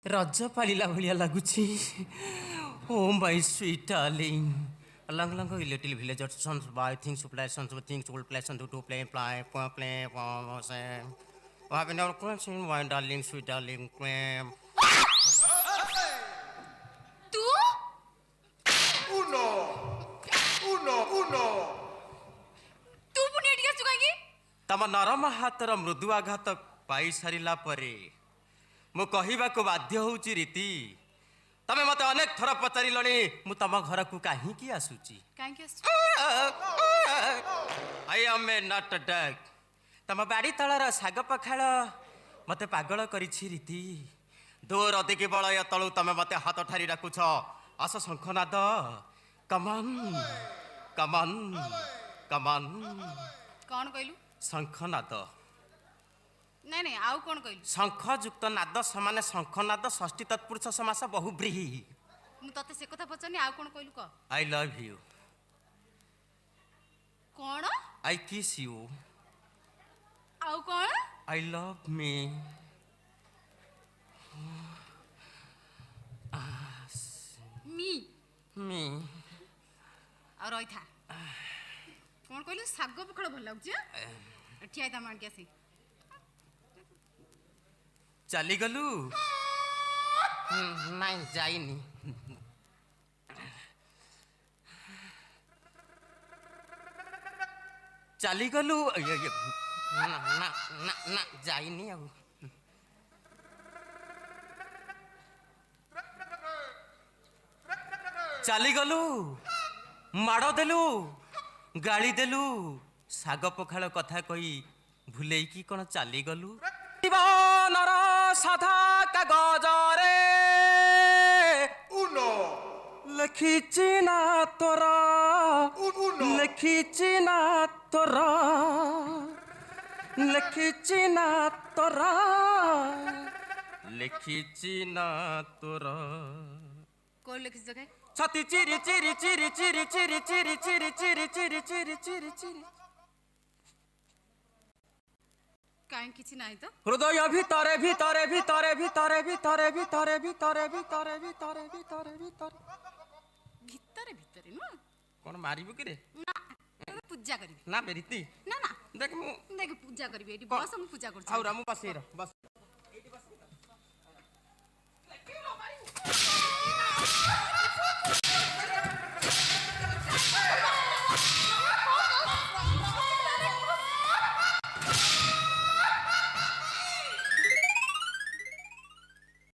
ରଜ ପାଳିଲା ଭଳିଆ ଲାଗୁଛି। Oh my sweet darling, along along a little village sons by things supply sons with things will play sons to play say having our question my darling sweet darling play तू Uno, uno. तू पुणी एठी आसु काकी तम नरम हातर मृदु आघात पाई सारिला परे मु कहवाक बाध्य होउची रीति तमे मते अनेक थर पचारिलणी मु तम घर को काहींकी आसुची काकी आसु आई एम ए नॉट डग तम बाड़ी तलर साग पखाड़ मते पागल करिछि रीति दूर अधिक बलय तलु तमे मते हाथ ठारी डाकुछ आस शंखनाद कमन कमन कमन कौन कहलु शंखनाद नहीं नहीं आउ कौन कहलु शंख युक्त नाद समान शंखनाद षष्ठी तत्पुरुष समास बहुब्रीहि मु तते से कथा पचनी आउ कौन कहलु क आई लव यू कौन आई किस यू आउ कौन आई लव मी मी मी आ रही था कौन कहलु साग पखड़ भल लागछ ठिया ता मान के आसी चली गलु नहीं जाइनी चली गलु ना ना ना ना जाइनी अब चली गलु माड़ देलु गाली देलु साग पखाड़ कथा कही भूलेई की कौन चली गलु जीवनर साधा कागजरे Uno, लिखिछि ना तोरा uno. लिखिछि ना तोरा लिखिछि ना तोरा लिखिछि ना तोरा कौन लिखिस जगह छाती चिरी चिरी चिरी चिरी चिरी चिरी चिरी चिरी चिरी चिरी चिरी चिरी काहे किछि नाही तो हृदय भितरे भितरे भितरे भितरे भितरे भितरे भितरे भितरे भितरे भितरे भितरे भितरे भितरे न कौन मारिबु कि रे ना तते पूजा करबी ना बेरीती ना ना देख मु देख पूजा करबी एठी बस हम पूजा करछ आउरा मु पासे बस